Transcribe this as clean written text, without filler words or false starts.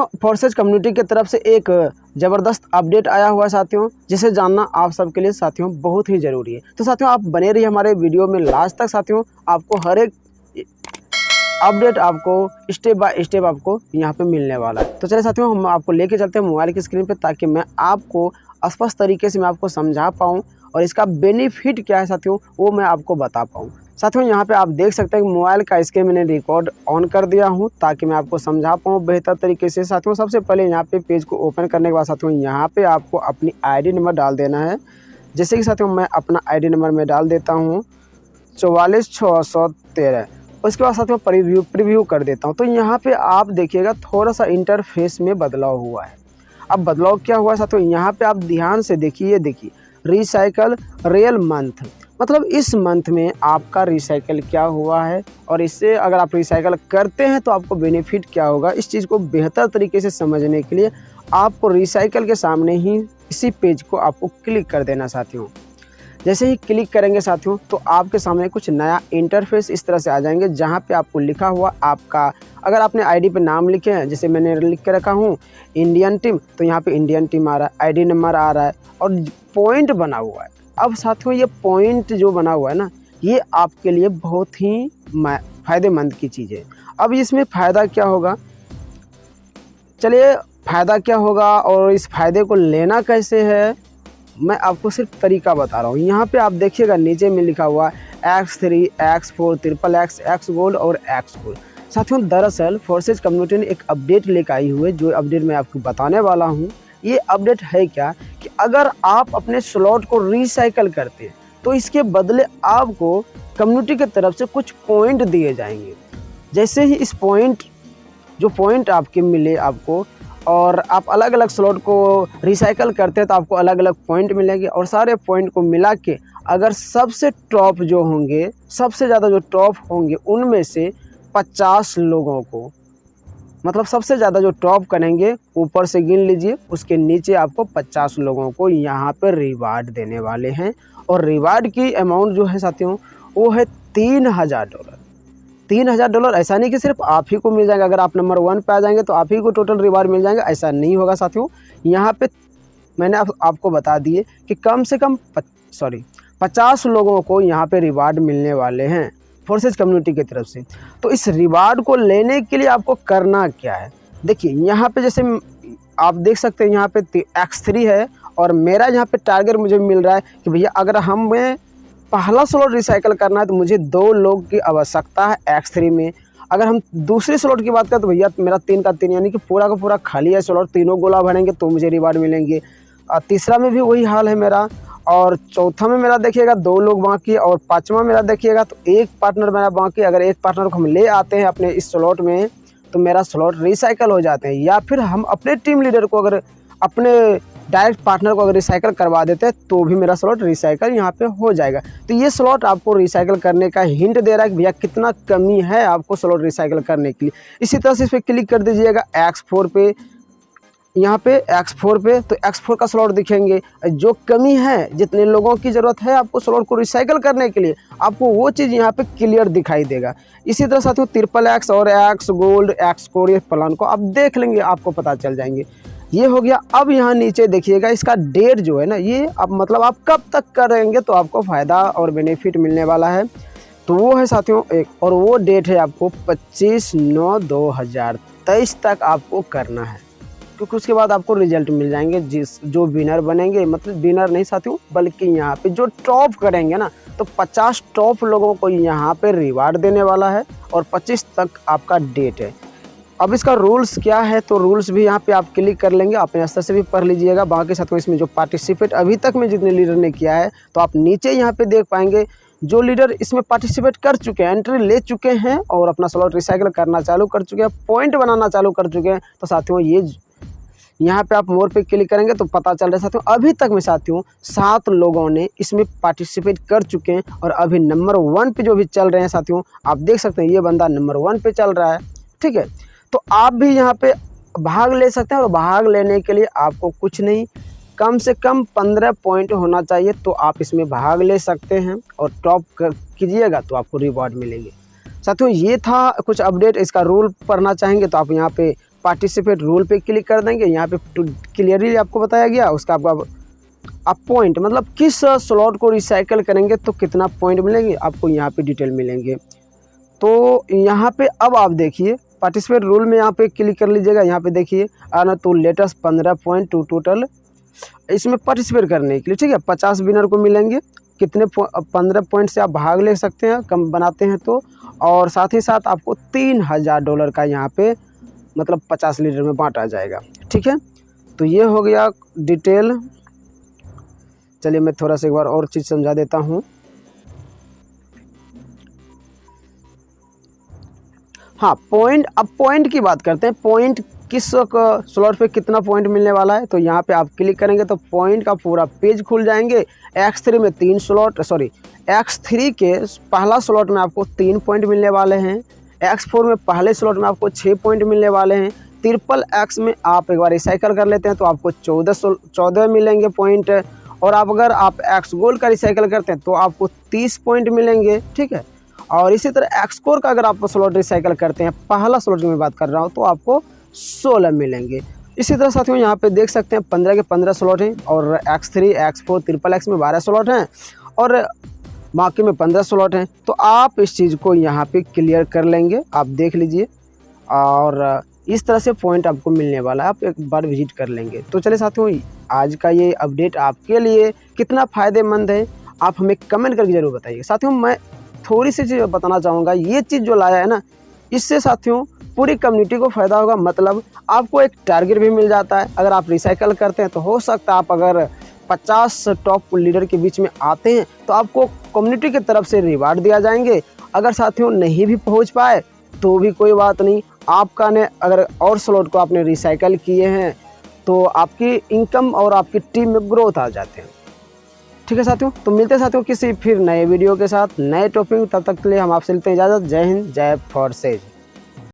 साथियों forces community की तरफ से एक ज़बरदस्त अपडेट आया हुआ है साथियों, जिसे जानना आप सबके लिए साथियों बहुत ही ज़रूरी है। तो साथियों आप बने रहिए हमारे वीडियो में लास्ट तक। साथियों आपको हर एक अपडेट आपको स्टेप बाय स्टेप आपको यहाँ पे मिलने वाला है। तो चलिए साथियों हम आपको लेके चलते हैं मोबाइल की स्क्रीन पे, ताकि मैं आपको स्पष्ट तरीके से मैं आपको समझा पाऊँ और इसका बेनिफिट क्या है साथियों वो मैं आपको बता पाऊँ। साथियों यहाँ पे आप देख सकते हैं कि मोबाइल का स्क्रीन मैंने रिकॉर्ड ऑन कर दिया हूँ, ताकि मैं आपको समझा पाऊँ बेहतर तरीके से। साथियों सबसे पहले यहाँ पे पेज को ओपन करने के बाद साथियों यहाँ पे आपको अपनी आईडी नंबर डाल देना है। जैसे कि साथियों मैं अपना आईडी नंबर में डाल देता हूँ 44,613। उसके बाद साथियों प्रीव्यू कर देता हूँ। तो यहाँ पे आप देखिएगा थोड़ा सा इंटरफेस में बदलाव हुआ है। अब बदलाव क्या हुआ है साथियों, यहाँ पे आप ध्यान से देखिए रिसाइकल रियल मंथ, मतलब इस मंथ में आपका रिसाइकल क्या हुआ है और इससे अगर आप रिसाइकल करते हैं तो आपको बेनिफिट क्या होगा। इस चीज़ को बेहतर तरीके से समझने के लिए आपको रिसाइकल के सामने ही इसी पेज को आपको क्लिक कर देना साथियों। जैसे ही क्लिक करेंगे साथियों तो आपके सामने कुछ नया इंटरफेस इस तरह से आ जाएंगे, जहां पे आपको लिखा हुआ आपका, अगर आपने आईडी पे नाम लिखे हैं, जैसे मैंने लिख के रखा हूं इंडियन टीम, तो यहाँ पे इंडियन टीम आ रहा है, आईडी नंबर आ रहा है और पॉइंट बना हुआ है। अब साथियों ये पॉइंट जो बना हुआ है ना, ये आपके लिए बहुत ही फ़ायदेमंद की चीज़ है। अब इसमें फ़ायदा क्या होगा, चलिए फ़ायदा क्या होगा और इस फ़ायदे को लेना कैसे है मैं आपको सिर्फ तरीका बता रहा हूँ। यहाँ पे आप देखिएगा नीचे में लिखा हुआ X3, X4, XXX, X gold और X गोल्ड। साथियों दरअसल फोर्सेज कम्युनिटी ने एक अपडेट लेकर आई हुई है, जो अपडेट मैं आपको बताने वाला हूँ। ये अपडेट है क्या कि अगर आप अपने स्लॉट को रिसाइकल करते हैं तो इसके बदले आपको कम्युनिटी की तरफ से कुछ पॉइंट दिए जाएंगे। जैसे ही इस पॉइंट आपके मिले आपको, और आप अलग अलग स्लॉट को रिसाइकल करते हैं तो आपको अलग अलग पॉइंट मिलेंगे, और सारे पॉइंट को मिला के अगर सबसे टॉप जो होंगे, सबसे ज़्यादा जो टॉप होंगे उनमें से 50 लोगों को, मतलब सबसे ज़्यादा जो टॉप करेंगे ऊपर से गिन लीजिए, उसके नीचे आपको 50 लोगों को यहाँ पर रिवार्ड देने वाले हैं। और रिवार्ड की अमाउंट जो है साथियों वो है $3000। $3000 ऐसा नहीं कि सिर्फ आप ही को मिल जाएगा, अगर आप नंबर 1 पे आ जाएंगे तो आप ही को टोटल रिवार्ड मिल जाएगा, ऐसा नहीं होगा साथियों। यहाँ पे मैंने आपको बता दिए कि कम से कम 50 लोगों को यहाँ पे रिवार्ड मिलने वाले हैं फोर्सेज कम्युनिटी की तरफ से। तो इस रिवार्ड को लेने के लिए आपको करना क्या है, देखिए यहाँ पे जैसे आप देख सकते हैं यहाँ पे X3 है और मेरा यहाँ पे टारगेट मुझे मिल रहा है कि भैया अगर हमें पहला स्लॉट रिसाइकल करना है तो मुझे 2 लोग की आवश्यकता है X3 में। अगर हम दूसरे स्लॉट की बात करें तो भैया मेरा 3 का 3 यानी कि पूरा का पूरा खाली है स्लॉट, तीनों गोला भरेंगे तो मुझे रिवार्ड मिलेंगे। तीसरा में भी वही हाल है मेरा, और चौथा में मेरा देखिएगा 2 लोग बाकी, और पाँचवा मेरा देखिएगा तो 1 पार्टनर मेरा बाकी। अगर 1 पार्टनर को हम ले आते हैं अपने इस स्लॉट में तो मेरा स्लॉट रिसाइकल हो जाते हैं, या फिर हम अपने टीम लीडर को अगर अपने डायरेक्ट पार्टनर को अगर रिसाइकल करवा देते हैं तो भी मेरा स्लॉट रिसाइकल यहाँ पे हो जाएगा। तो ये स्लॉट आपको रिसाइकल करने का हिंट दे रहा है कि भैया कितना कमी है आपको स्लॉट रिसाइकल करने के लिए। इसी तरह से इस पर क्लिक कर दीजिएगा X4 पे, यहाँ पे X4 पे, तो X4 का स्लॉट दिखेंगे। जो कमी है, जितने लोगों की ज़रूरत है आपको स्लॉट को रिसाइकल करने के लिए, आपको वो चीज़ यहाँ पे क्लियर दिखाई देगा। इसी तरह साथियों XXX और X गोल्ड, X कोड, ये प्लान को आप देख लेंगे, आपको पता चल जाएंगे। ये हो गया। अब यहाँ नीचे देखिएगा इसका डेट जो है ना, ये अब मतलब आप कब तक करेंगे तो आपको फ़ायदा और बेनिफिट मिलने वाला है, तो वो है साथियों एक, और वो डेट है आपको 25/9/2023 तक आपको करना है, क्योंकि उसके बाद आपको रिजल्ट मिल जाएंगे। जो विनर बनेंगे, मतलब विनर नहीं साथियों बल्कि यहाँ पे जो टॉप करेंगे ना, तो 50 टॉप लोगों को यहाँ पे रिवार्ड देने वाला है, और 25 तक आपका डेट है। अब इसका रूल्स क्या है, तो रूल्स भी यहाँ पे आप क्लिक कर लेंगे, अपने स्तर से भी पढ़ लीजिएगा। बाकी साथियों इसमें जो पार्टिसिपेट अभी तक में जितने लीडर ने किया है, तो आप नीचे यहाँ पे देख पाएंगे जो लीडर इसमें पार्टिसिपेट कर चुके हैं, एंट्री ले चुके हैं और अपना स्लॉट रिसाइकिल करना चालू कर चुके हैं, पॉइंट बनाना चालू कर चुके हैं। तो साथियों ये यहाँ पे आप मोर पे क्लिक करेंगे तो पता चल रहा है साथियों अभी तक में साथियों 7 लोगों ने इसमें पार्टिसिपेट कर चुके हैं, और अभी नंबर 1 पे जो भी चल रहे हैं साथियों आप देख सकते हैं, ये बंदा नंबर 1 पे चल रहा है। ठीक है, तो आप भी यहाँ पे भाग ले सकते हैं, और भाग लेने के लिए आपको कुछ नहीं, कम से कम 15 पॉइंट होना चाहिए, तो आप इसमें भाग ले सकते हैं, और टॉप कीजिएगा तो आपको रिवॉर्ड मिलेंगे। साथियों ये था कुछ अपडेट। इसका रूल पढ़ना चाहेंगे तो आप यहाँ पे पार्टिसिपेट रूल पे क्लिक कर देंगे। यहाँ पे क्लियरली आपको बताया गया उसका आप पॉइंट मतलब किस स्लॉट को रिसाइकल करेंगे तो कितना पॉइंट मिलेंगे, आपको यहाँ पे डिटेल मिलेंगे। तो यहाँ पे अब आप देखिए पार्टिसिपेट रूल में यहाँ पे क्लिक कर लीजिएगा। यहाँ पे देखिए आना तो लेटेस्ट 15 पॉइंट टू टोटल इसमें पार्टिसिपेट करने के लिए, ठीक है। 50 विनर को मिलेंगे, कितने 15 पॉइंट से आप भाग ले सकते हैं कम बनाते हैं तो, और साथ ही साथ आपको $3000 का यहाँ पे मतलब 50 लीटर में बांटा जाएगा, ठीक है। तो ये हो गया डिटेल। चलिए मैं थोड़ा सा एक बार और चीज़ समझा देता हूँ। हाँ पॉइंट, अब पॉइंट की बात करते हैं। पॉइंट किस स्लॉट पे कितना पॉइंट मिलने वाला है, तो यहाँ पे आप क्लिक करेंगे तो पॉइंट का पूरा पेज खुल जाएंगे। X3 में 3 स्लॉट, सॉरी X3 के पहला स्लॉट में आपको 3 पॉइंट मिलने वाले हैं। X4 में पहले स्लॉट में आपको 6 पॉइंट मिलने वाले हैं। ट्रिपल X में आप एक बार रिसाइकल कर लेते हैं तो आपको 14 मिलेंगे पॉइंट, और अगर आप X गोल्ड का रिसाइकल करते हैं तो आपको 30 पॉइंट मिलेंगे, ठीक है। और इसी तरह X कोर का अगर आप स्लॉट रिसाइकल करते हैं, पहला स्लॉट की मैं बात कर रहा हूँ, तो आपको 16 मिलेंगे। इसी तरह साथियों यहाँ पे देख सकते हैं 15 के 15 स्लॉट हैं, और X3 X4 ट्रिपल X में 12 स्लॉट हैं, और बाकी में 15 स्लॉट हैं। तो आप इस चीज़ को यहाँ पे क्लियर कर लेंगे, आप देख लीजिए, और इस तरह से पॉइंट आपको मिलने वाला है, आप एक बार विजिट कर लेंगे। तो चलिए साथियों, आज का ये अपडेट आपके लिए कितना फ़ायदेमंद है आप हमें कमेंट करके ज़रूर बताइए। साथियों मैं थोड़ी सी चीज़ बताना चाहूँगा, ये चीज़ जो लाया है ना, इससे साथियों पूरी कम्युनिटी को फ़ायदा होगा। मतलब आपको एक टारगेट भी मिल जाता है। अगर आप रिसाइकल करते हैं तो हो सकता है आप अगर 50 टॉप लीडर के बीच में आते हैं तो आपको कम्युनिटी की तरफ से रिवार्ड दिया जाएंगे। अगर साथियों नहीं भी पहुंच पाए तो भी कोई बात नहीं, आपका ने अगर और स्लॉट को आपने रिसाइकल किए हैं तो आपकी इनकम और आपकी टीम में ग्रोथ आ जाते हैं, ठीक है साथियों। तो मिलते हैं साथियों किसी फिर नए वीडियो के साथ, नए टॉपिक। तब तक के लिए हम आपसे लेते हैं इजाज़त। जय हिंद, जय फॉर सेज।